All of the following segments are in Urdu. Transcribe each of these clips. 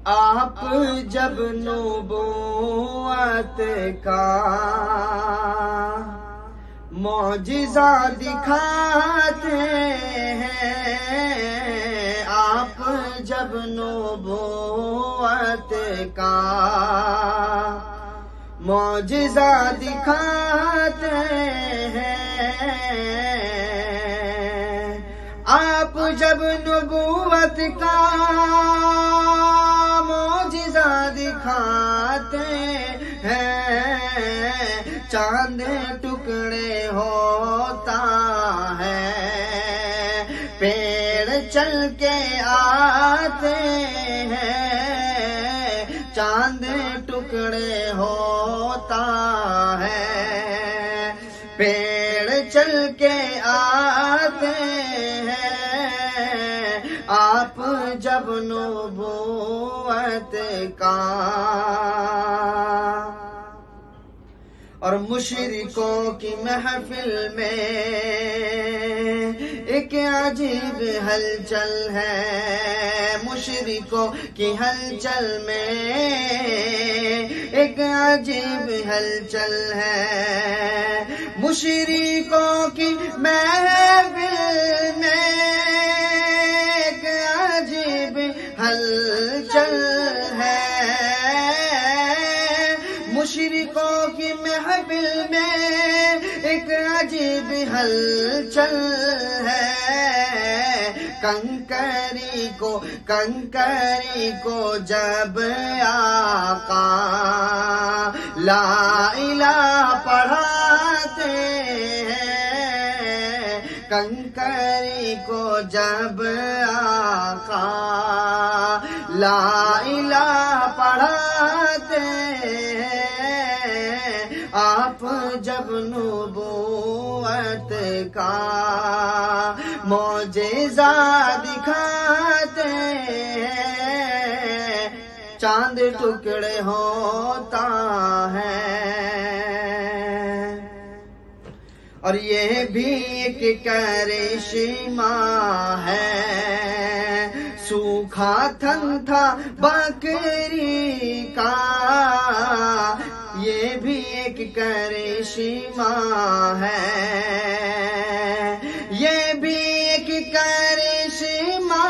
آپ جب نبوت کا معجزہ دکھاتے ہیں، آپ جب نبوت کا معجزہ دکھاتے ہیں، آپ جب نبوت کا معجزہ دکھاتے ہیں، چاند ٹکڑے ہوتا ہے، پیڑ چل کے آتے ہیں، چاند ٹکڑے ہوتا ہے، پیڑ چل کے آتے ہیں، آپ جب نبوت کا۔ اور مشرکوں کی محفل میں ایک عجیب ہلچل ہے، مشرکوں کی ہلچل میں ایک عجیب ہلچل ہے، مشرکوں کی محفل میں ایک عجیب ہلچل ہے، مشرکوں کی محفل میں ایک عجیب ہلچل ہے، کنکری کو جب آقا لا الہ پڑھاتے ہیں، کنکری کو جب آقا لا الہ پڑھاتے ہیں، آپ جب نبوت کا معجزہ دکھاتے ہیں، چاند ٹکڑے ہوتا ہے۔ اور یہ بھی ایک کرشمہ ہے، سوکھا تھن تھا بکری کا، یہ بھی ایک کرشمہ ہے، یہ بھی ایک کرشمہ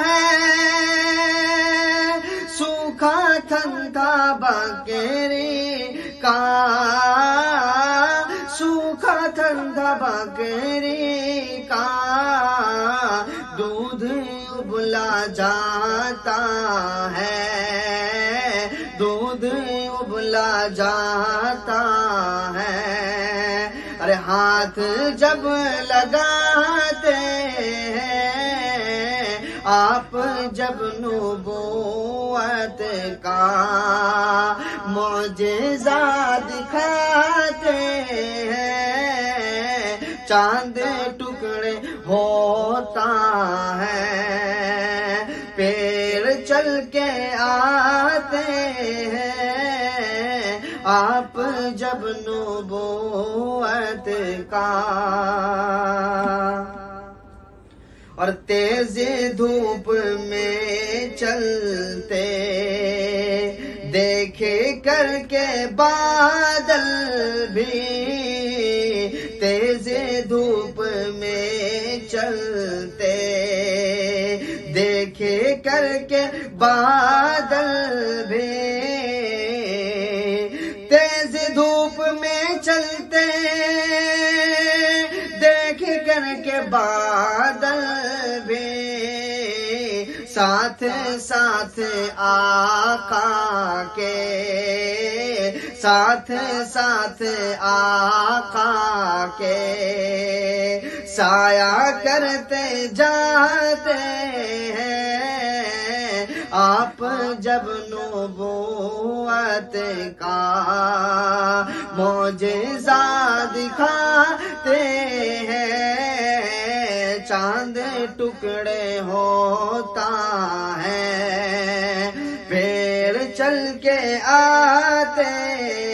ہے، سوکھا تھن تھا بکری کا، سوکھا تھن تھا بکری کا، دودھ ابلا جاتا ہے، دودھ ابلا جاتا ہے، ارے ہاتھ جب لگاتے ہیں، آپ جب نبوت کا معجزہ دکھاتے ہیں، چاند ٹکڑے ہوتا ہے، پیڑ چل کے آتے ہیں، آپ جب نبوت کا۔ اور تیز دھوپ میں چلتے دیکھے کر کے بادل بھی، تیز دھوپ میں چلتے دیکھے کر کے بادل بھی، تیز دھوپ میں چلتے دیکھ کر کے بادل بھی، ساتھ ساتھ آقا کے، ساتھ ساتھ آقا کے سایہ کرتے جاتے ہیں، آپ جب نبوت کا معجزہ دکھاتے ہیں، چاند ٹکڑے ہوتا ہے، پیڑ چل کے آتے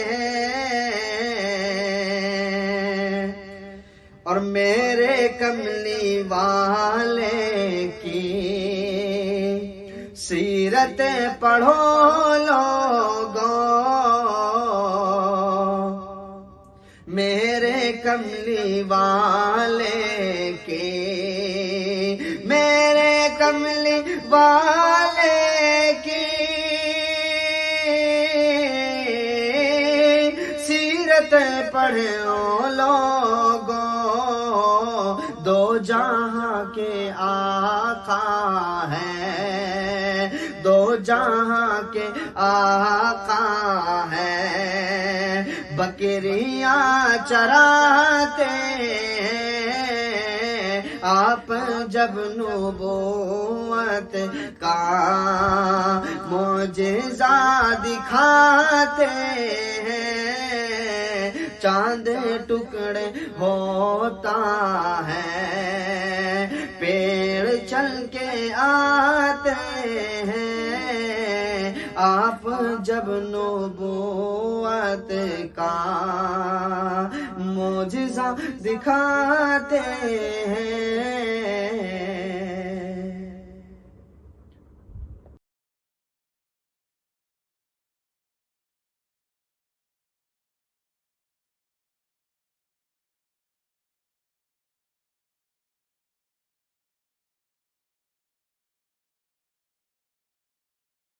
ہیں، اور میرے کملی والے کی سیرت سیرت پڑھو لوگوں میرے کملی والے کی، میرے کملی والے کی سیرت پڑھو لوگوں، دو جہاں کے آقا ہیں، دو جہاں کے آقا ہیں، بکریاں چراتے ہیں آپ جب نبوت کا معجزہ دکھاتے ہیں، چاند ٹکڑے ہوتا ہے، پیڑ چل کے آتے ہیں آپ جب نبوت کا معجزہ دکھاتے ہیں۔